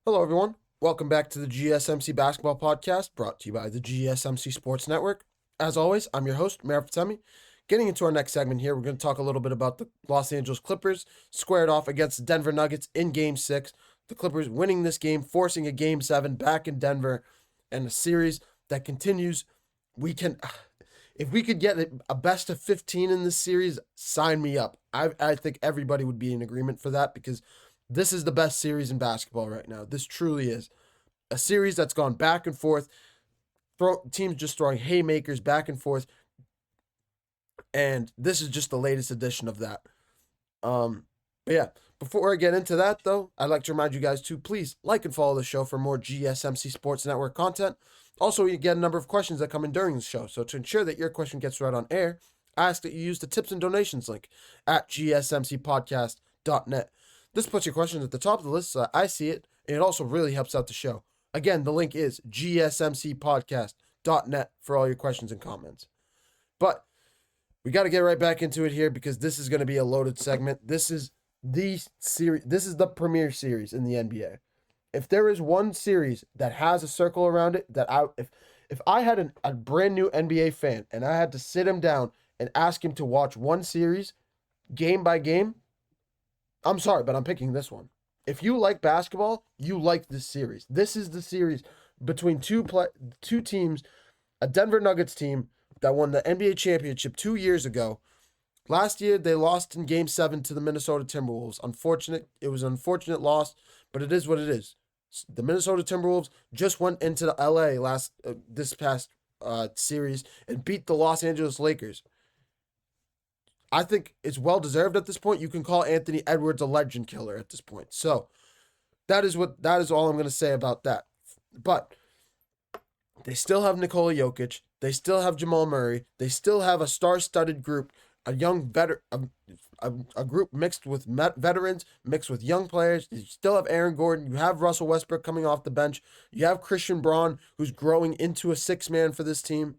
Hello, everyone. Welcome back to the GSMC Basketball Podcast, brought to you by the GSMC Sports Network. As always, I'm your host, Mer Fatemi. Getting into our next segment here, we're going to talk a little bit about the Los Angeles Clippers squared off against the Denver Nuggets in Game 6. The Clippers winning this game, forcing a Game 7 back in Denver, and a series that continues. If we could get a best of 15 in this series, sign me up. I think everybody would be in agreement for that because this is the best series in basketball right now. This truly is a series that's gone back and forth. Teams just throwing haymakers back and forth, and this is just the latest edition of that. But yeah, before I get into that though, I'd like to remind you guys to please like and follow the show for more GSMC Sports Network content. Also, you get a number of questions that come in during the show, so to ensure that your question gets read on air, I ask that you use the tips and donations link at gsmcpodcast.net. This puts your questions at the top of the list so I see it, and it also really helps out the show. Again, the link is gsmcpodcast.net for all your questions and comments. But we got to get right back into it here because this is going to be a loaded segment. This is the series. This is the premier series in the NBA. If there is one series that has a circle around it, if I had a brand new NBA fan and I had to sit him down and ask him to watch one series game by game, I'm sorry, but I'm picking this one. If you like basketball, you like this series. This is the series between two teams, a Denver Nuggets team that won the NBA championship 2 years ago. Last year, they lost in Game 7 to the Minnesota Timberwolves. It was an unfortunate loss, but it is what it is. The Minnesota Timberwolves just went into the LA this past series and beat the Los Angeles Lakers. I think it's well deserved at this point. You can call Anthony Edwards a legend killer at this point. So that is all I'm going to say about that. But they still have Nikola Jokic. They still have Jamal Murray. They still have a star-studded group, a group mixed with veterans, mixed with young players. You still have Aaron Gordon. You have Russell Westbrook coming off the bench. You have Christian Braun, who's growing into a sixth man for this team.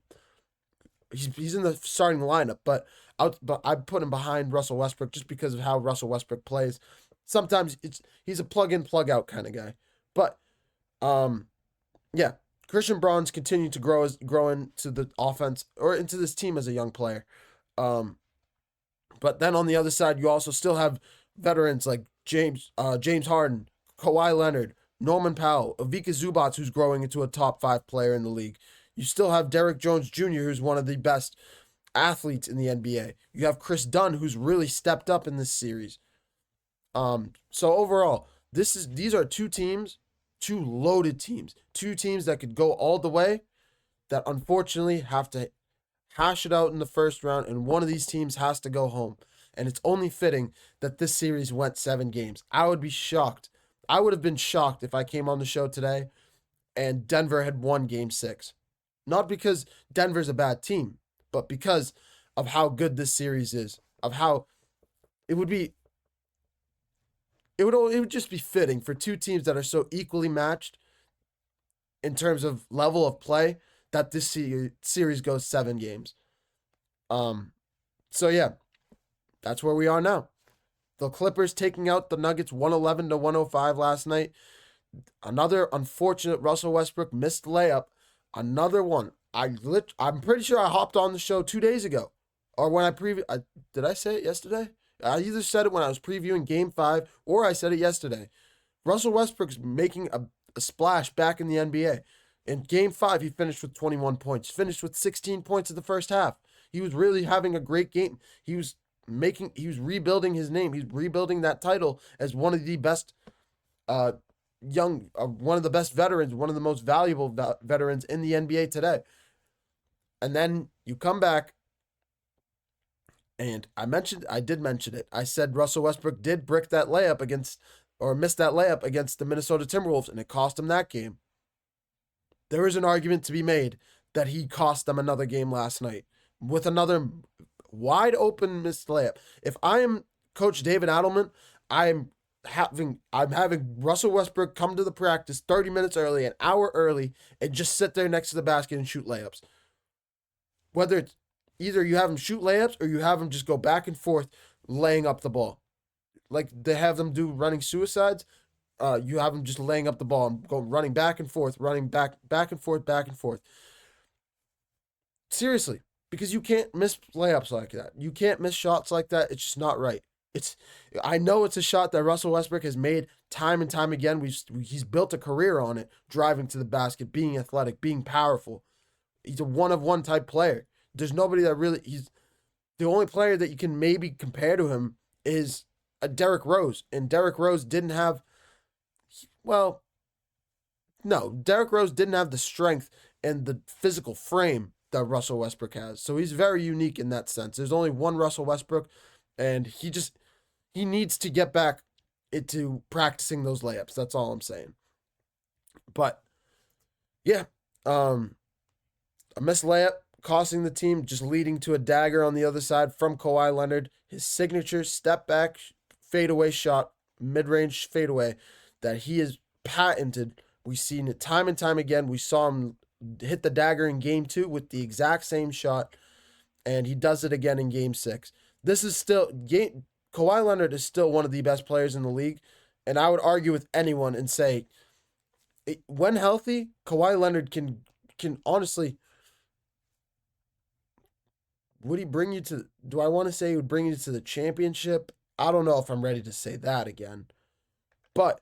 He's in the starting lineup, but I put him behind Russell Westbrook just because of how Russell Westbrook plays. Sometimes he's a plug in, plug out kind of guy. But yeah, Christian Braun's continuing to grow into the offense or into this team as a young player. But then on the other side, you also still have veterans like James Harden, Kawhi Leonard, Norman Powell, Ivica Zubac, who's growing into a top 5 player in the league. You still have Derrick Jones Jr., who's one of the best athletes in the NBA. You have Chris Dunn, who's really stepped up in this series. So overall, these are two loaded teams, two teams that could go all the way, that unfortunately have to hash it out in the first round, and one of these teams has to go home. And it's only fitting that this series went 7 games. I would be shocked. I would have been shocked if I came on the show today and Denver had won Game 6. Not because Denver's a bad team, but because of how good this series is, of how it would just be fitting for two teams that are so equally matched in terms of level of play that this series goes 7 games. So yeah, that's where we are now. The Clippers taking out the Nuggets 111-105 last night. Another unfortunate Russell Westbrook missed layup. Another one. I'm pretty sure I hopped on the show 2 days ago, or when did I say it yesterday? I either said it when I was previewing Game 5, or I said it yesterday. Russell Westbrook's making a splash back in the NBA. In Game 5, he finished with 21 points. Finished with 16 points in the first half. He was really having a great game. He was rebuilding his name. He's rebuilding that title as one of the best one of the best veterans, one of the most valuable veterans in the NBA today. And then you come back, and I did mention it. I said Russell Westbrook did miss that layup against the Minnesota Timberwolves, and it cost him that game. There is an argument to be made that he cost them another game last night with another wide open missed layup. If I am Coach David Adelman, I'm having Russell Westbrook come to the practice 30 minutes early, an hour early, and just sit there next to the basket and shoot layups. Whether it's either you have him shoot layups or you have him just go back and forth laying up the ball. Like they have them do running suicides. You have him just laying up the ball and going running back and forth, running back and forth, back and forth. Seriously, because you can't miss layups like that. You can't miss shots like that. It's just not right. It's I know it's a shot that Russell Westbrook has made time and time again. He's built a career on it, driving to the basket, being athletic, being powerful. He's a one of one type player. There's nobody that really he's the only player that you can maybe compare to him is a Derrick Rose, and Derrick Rose didn't have well, no, Derrick Rose didn't have the strength and the physical frame that Russell Westbrook has. So he's very unique in that sense. There's only one Russell Westbrook, and he needs to get back into practicing those layups. That's all I'm saying. But yeah, a missed layup costing the team, just leading to a dagger on the other side from Kawhi Leonard. His signature step back fadeaway shot, mid range fadeaway that he has patented. We've seen it time and time again. We saw him hit the dagger in game 2 with the exact same shot, and he does it again in game 6. This is still Kawhi Leonard is still one of the best players in the league, and I would argue with anyone and say, when healthy, Kawhi Leonard can honestly. Would he bring you to? Do I want to say he would bring you to the championship? I don't know if I'm ready to say that again, but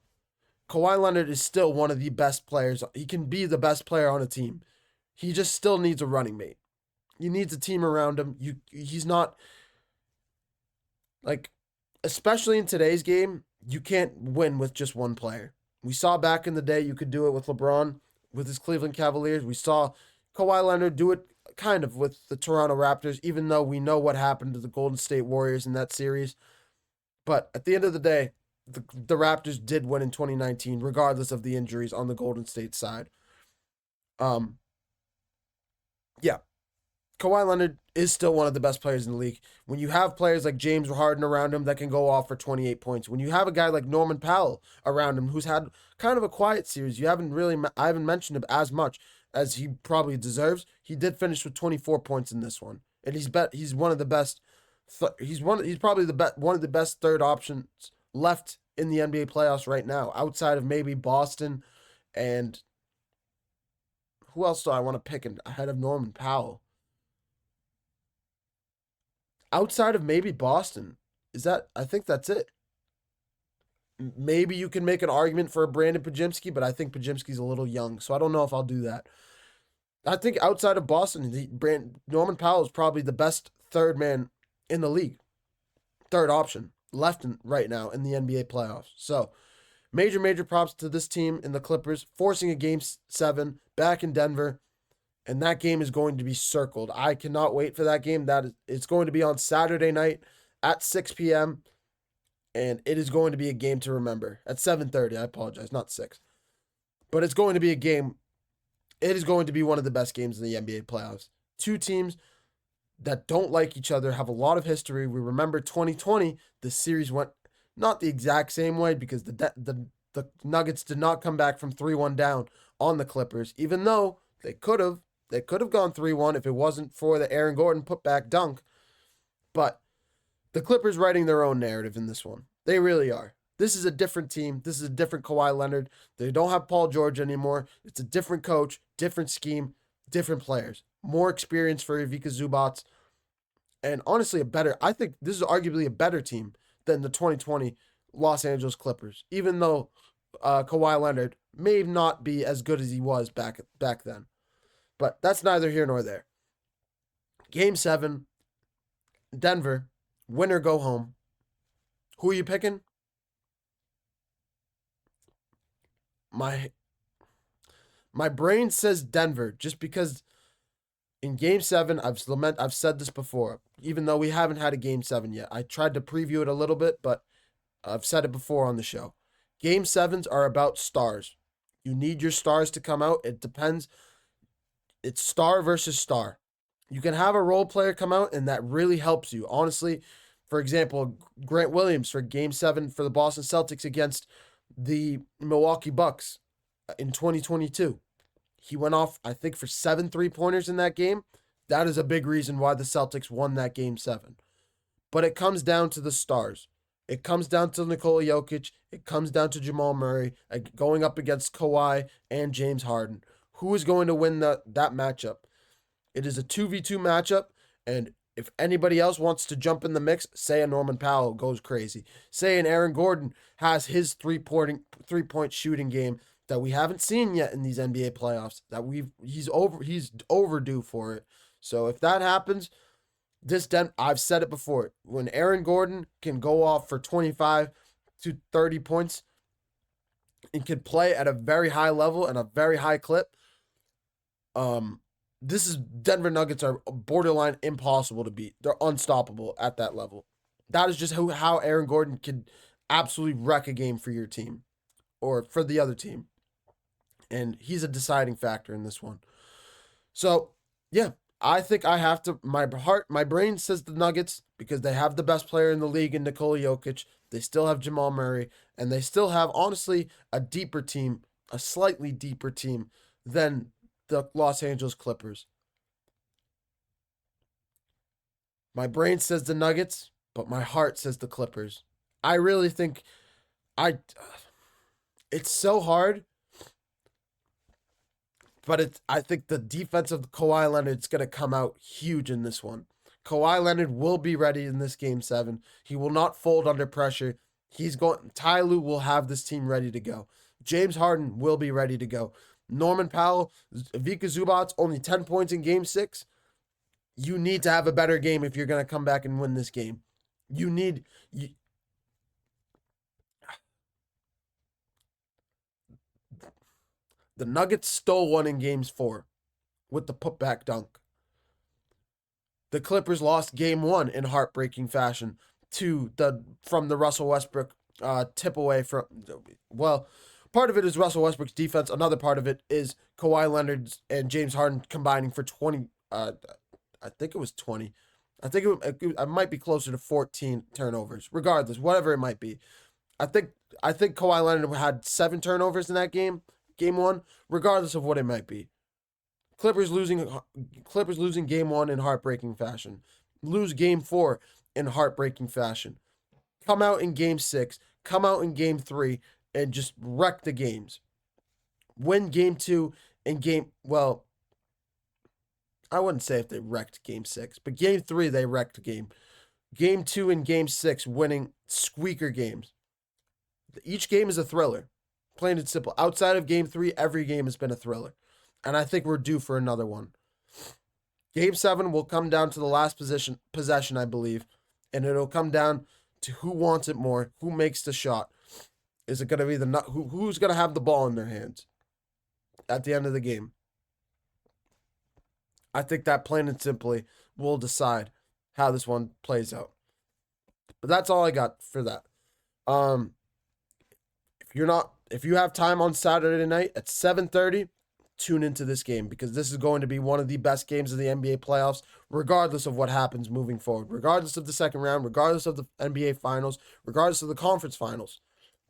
Kawhi Leonard is still one of the best players. He can be the best player on a team. He just still needs a running mate. He needs a team around him. He's not like, especially in today's game, you can't win with just one player. We saw back in the day you could do it with LeBron, with his Cleveland Cavaliers. We saw Kawhi Leonard do it kind of with the Toronto Raptors, even though we know what happened to the Golden State Warriors in that series. But at the end of the day, the Raptors did win in 2019, regardless of the injuries on the Golden State side. Yeah, Kawhi Leonard is still one of the best players in the league. When you have players like James Harden around him that can go off for 28 points, when you have a guy like Norman Powell around him who's had kind of a quiet series, I haven't mentioned him as much as he probably deserves. He did finish with 24 points in this one, and he's one of the best. He's probably one of the best third options left in the NBA playoffs right now, outside of maybe Boston, and who else do I want to pick ahead of Norman Powell? Outside of maybe Boston, I think that's it. Maybe you can make an argument for a Brandon Podziemski, but I think Podziemski's a little young, so I don't know if I'll do that. I think outside of Boston, Norman Powell is probably the best third man in the league. Third option, left and right now in the NBA playoffs. So, major props to this team in the Clippers, forcing a Game 7 back in Denver, and that game is going to be circled. I cannot wait for that game. It's going to be on Saturday night at 6 p.m., and it is going to be a game to remember. At 7:30, I apologize, not 6. But it's going to be a game. It is going to be one of the best games in the NBA playoffs. Two teams that don't like each other, have a lot of history. We remember 2020, the series went not the exact same way because the Nuggets did not come back from 3-1 down on the Clippers, even though they could have gone 3-1 if it wasn't for the Aaron Gordon putback dunk. But the Clippers writing their own narrative in this one. They really are. This is a different team. This is a different Kawhi Leonard. They don't have Paul George anymore. It's a different coach, different scheme, different players. More experience for Ivica Zubac. And honestly, I think this is arguably a better team than the 2020 Los Angeles Clippers, even though Kawhi Leonard may not be as good as he was back then. But that's neither here nor there. Game 7, Denver, winner go home. Who are you picking? My brain says Denver just because in Game 7, I've said this before, even though we haven't had a Game 7 yet. I tried to preview it a little bit, but I've said it before on the show. Game 7s are about stars. You need your stars to come out. It depends. It's star versus star. You can have a role player come out, and that really helps you. Honestly, for example, Grant Williams for Game 7 for the Boston Celtics against the Milwaukee Bucks in 2022. He went off, I think, for 7 3-pointers in that game. That is a big reason why the Celtics won that Game 7. But it comes down to the stars. It comes down to Nikola Jokic. It comes down to Jamal Murray going up against Kawhi and James Harden. Who is going to win that matchup? It is a 2v2 matchup, and if anybody else wants to jump in the mix, say a Norman Powell goes crazy. Say an Aaron Gordon has his three-point shooting game that we haven't seen yet in these NBA playoffs. He's overdue for it. So if that happens, I've said it before. When Aaron Gordon can go off for 25 to 30 points and can play at a very high level and a very high clip, this is Denver Nuggets are borderline impossible to beat. They're unstoppable at that level. That is just how Aaron Gordon can absolutely wreck a game for your team or for the other team. And he's a deciding factor in this one. So, yeah, I think I have to. My brain says the Nuggets because they have the best player in the league in Nikola Jokic. They still have Jamal Murray, and they still have, honestly, a deeper team, a slightly deeper team than the Los Angeles Clippers. My brain says the Nuggets, but my heart says the Clippers. I really think it's so hard, but I think the defense of Kawhi Leonard is going to come out huge in this one. Kawhi Leonard will be ready in this Game 7. He will not fold under pressure. Ty Lue will have this team ready to go. James Harden will be ready to go. Norman Powell, Ivica Zubac's only 10 points in Game 6. You need to have a better game if you're going to come back and win this game. The Nuggets stole one in Games 4 with the putback dunk. The Clippers lost Game 1 in heartbreaking fashion from the Russell Westbrook tip away from. Well, part of it is Russell Westbrook's defense. Another part of it is Kawhi Leonard and James Harden combining for 20. I think it was 20. I think it might be closer to 14 turnovers. Regardless, whatever it might be, I think Kawhi Leonard had 7 turnovers in that game, Game 1. Regardless of what it might be, Clippers losing Game 1 in heartbreaking fashion. Lose Game 4 in heartbreaking fashion. Come out in Game 6. Come out in Game 3 and just wreck the games. Win Game 2 and well, I wouldn't say if they wrecked Game 6, but Game 3 they wrecked the game. Game 2 and Game 6 winning squeaker games. Each game is a thriller. Plain and simple. Outside of Game 3, every game has been a thriller. And I think we're due for another one. Game 7 will come down to the last possession, I believe. And it'll come down to who wants it more, who makes the shot. Is it going to be who's going to have the ball in their hands at the end of the game? I think that plain and simply will decide how this one plays out. But that's all I got for that. If you have time on Saturday night at 7:30, tune into this game because this is going to be one of the best games of the NBA playoffs, regardless of what happens moving forward, regardless of the second round, regardless of the NBA finals, regardless of the conference finals.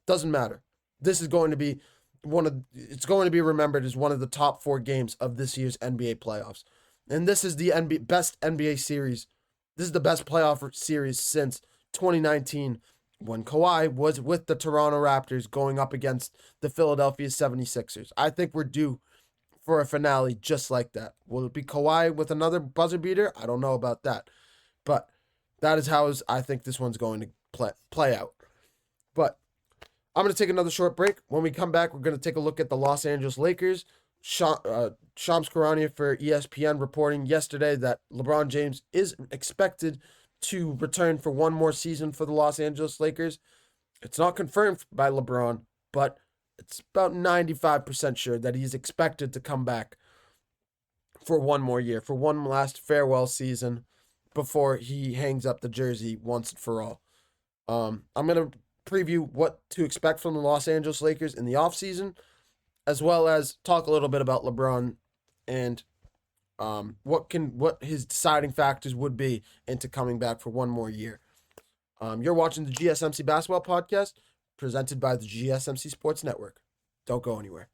Doesn't matter. This is going to be it's going to be remembered as one of the top 4 games of this year's NBA playoffs. And this is the best NBA series. This is the best playoff series since 2019 when Kawhi was with the Toronto Raptors going up against the Philadelphia 76ers. I think we're due for a finale just like that. Will it be Kawhi with another buzzer beater? I don't know about that. But that is how I think this one's going to play out. But I'm going to take another short break. When we come back, we're going to take a look at the Los Angeles Lakers. Shams Charania for ESPN reporting yesterday that LeBron James is expected to return for one more season for the Los Angeles Lakers. It's not confirmed by LeBron, but it's about 95% sure that he's expected to come back for one more year, for one last farewell season before he hangs up the jersey once and for all. I'm going to preview what to expect from the Los Angeles Lakers in the offseason, as well as talk a little bit about LeBron and what his deciding factors would be into coming back for one more year. You're watching the GSMC Basketball Podcast, presented by the GSMC Sports Network. Don't go anywhere.